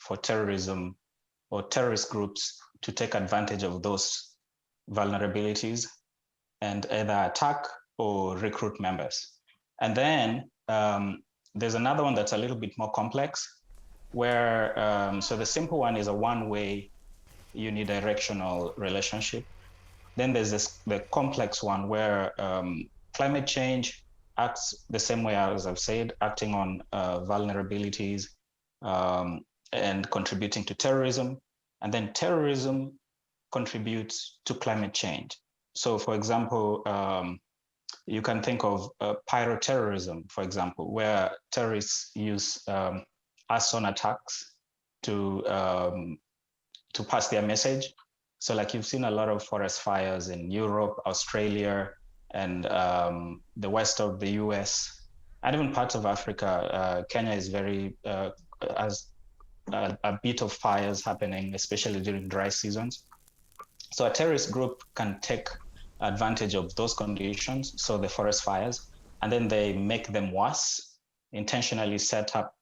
for terrorism or terrorist groups to take advantage of those vulnerabilities and either attack or recruit members. And then there's another one that's a little bit more complex, where, so the simple one is a one-way unidirectional relationship. Then there's the complex one where climate change acts the same way as I've said, acting on vulnerabilities and contributing to terrorism. And then terrorism contributes to climate change. So for example, you can think of pyroterrorism, for example, where terrorists use arson attacks to pass their message. So like you've seen a lot of forest fires in Europe, Australia, and the west of the US, and even parts of Africa. Kenya is very, has a bit of fires happening, especially during dry seasons. So a terrorist group can take advantage of those conditions, so the forest fires, and then they make them worse, intentionally set up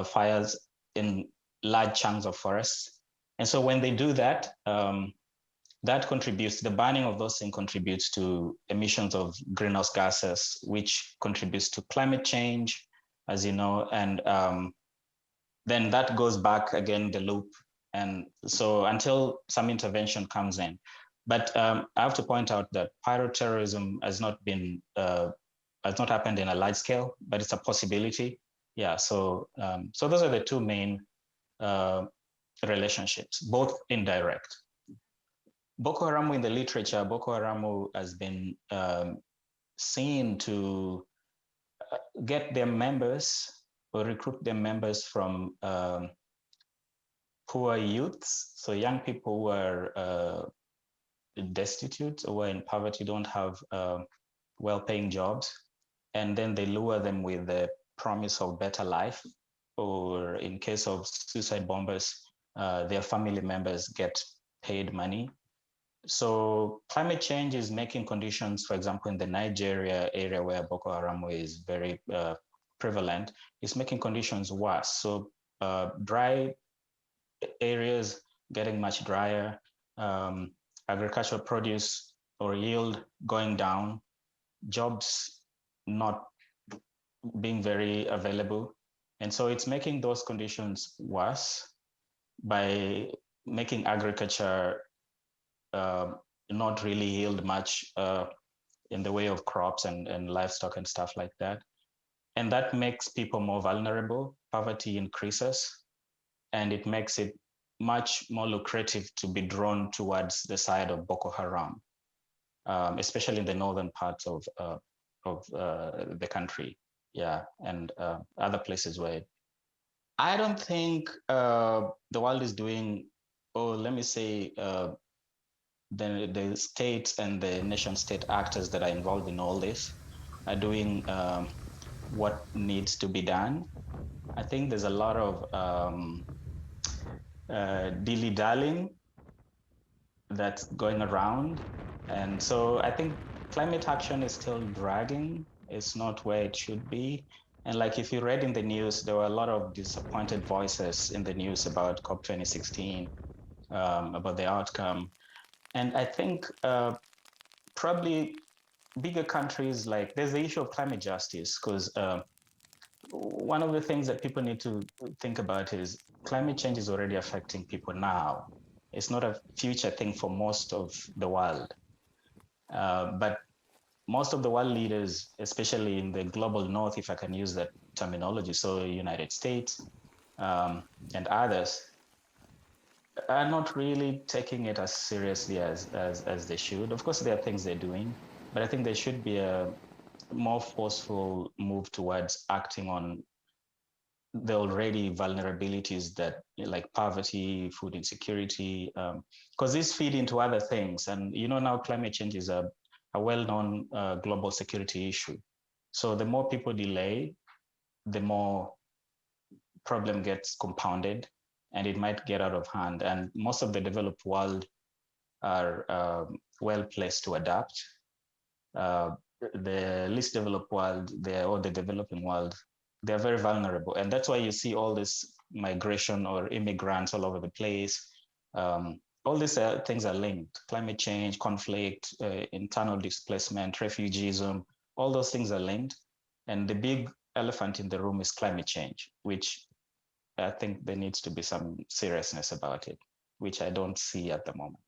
fires in large chunks of forests. And so when they do that, that contributes, the burning of those things contributes to emissions of greenhouse gases, which contributes to climate change, as you know, and then that goes back again, the loop. And so until some intervention comes in. But I have to point out that pyroterrorism has not been, has not happened in a large scale, but it's a possibility. Yeah, so those are the two main relationships, both indirect. Boko Haram in the literature, Boko Haram has been seen to get their members or recruit their members from poor youths. So young people who are destitute or in poverty, don't have well-paying jobs. And then they lure them with the promise of better life, or in case of suicide bombers, their family members get paid money. So climate change is making conditions, for example, in the Nigeria area where Boko Haram is very prevalent, is making conditions worse. So dry areas getting much drier, agricultural produce or yield going down, jobs not being very available. And so it's making those conditions worse by making agriculture not really yield much in the way of crops and livestock and stuff like that. And that makes people more vulnerable. Poverty increases, and it makes it much more lucrative to be drawn towards the side of Boko Haram, especially in the northern parts of the country. Yeah, and other places where I don't think the world is doing, or let me say, the states and the nation state actors that are involved in all this are doing what needs to be done. I think there's a lot of dilly-dallying that's going around. And so I think climate action is still dragging. It's not where it should be. And like if you read in the news, there were a lot of disappointed voices in the news about COP 2016, about the outcome. And I think probably bigger countries, like there's the issue of climate justice, because one of the things that people need to think about is climate change is already affecting people now. It's not a future thing for most of the world. But most of the world leaders, especially in the global north, if I can use that terminology, so United States and others, are not really taking it as seriously as they should. Of course, there are things they're doing, but I think there should be a more forceful move towards acting on the already vulnerabilities that, like poverty, food insecurity, because these feed into other things. And you know, now climate change is a well-known global security issue. So the more people delay, the more problem gets compounded, and it might get out of hand. And most of the developed world are well placed to adapt. The least developed world, or the developing world, they're very vulnerable. And that's why you see all this migration or immigrants all over the place. All these things are linked. Climate change, conflict, internal displacement, refugeeism, all those things are linked. And the big elephant in the room is climate change, which I think there needs to be some seriousness about it, which I don't see at the moment.